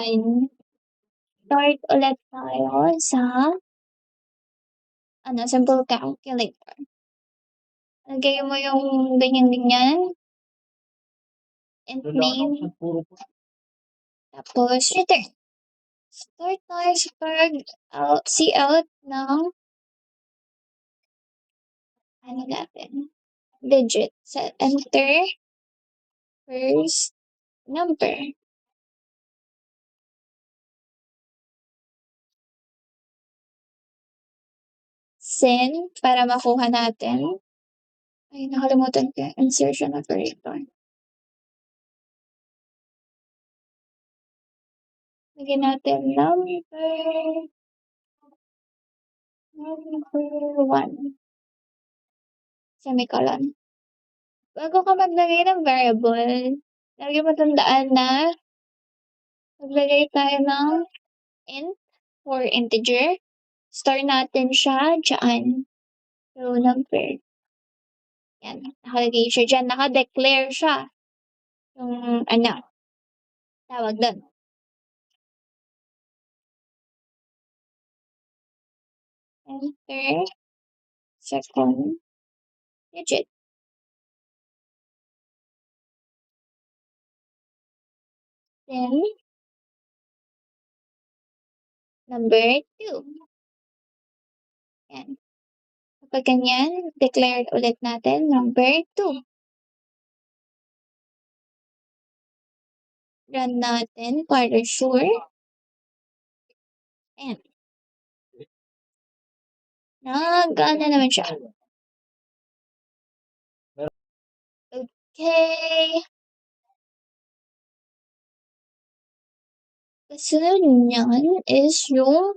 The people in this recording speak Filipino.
Start ulit tayo sa sample calculator. Lagay mo yung ganyan-ganyan. And name. Tapos, return. Start tayo sa cout ng natin? Digit. Set enter. First number. Send para makuha natin. Ay, nakalimutan ko yung insertion operator. Lagyan natin number 1. Semicolon. Bago ka maglagay ng variable, lagi mo tandaan na maglagay tayo ng int or integer. Store natin siya dyan. So, number. Yan. Nakalagay siya dyan. Naka-declare siya. Yung tawag doon. Enter. Second digit. Then, number 2. Yan. Kapag ganyan, declare ulit natin number 2. Run natin para sure. And, nag-ano naman siya. Okay. Kasunod niyan is yung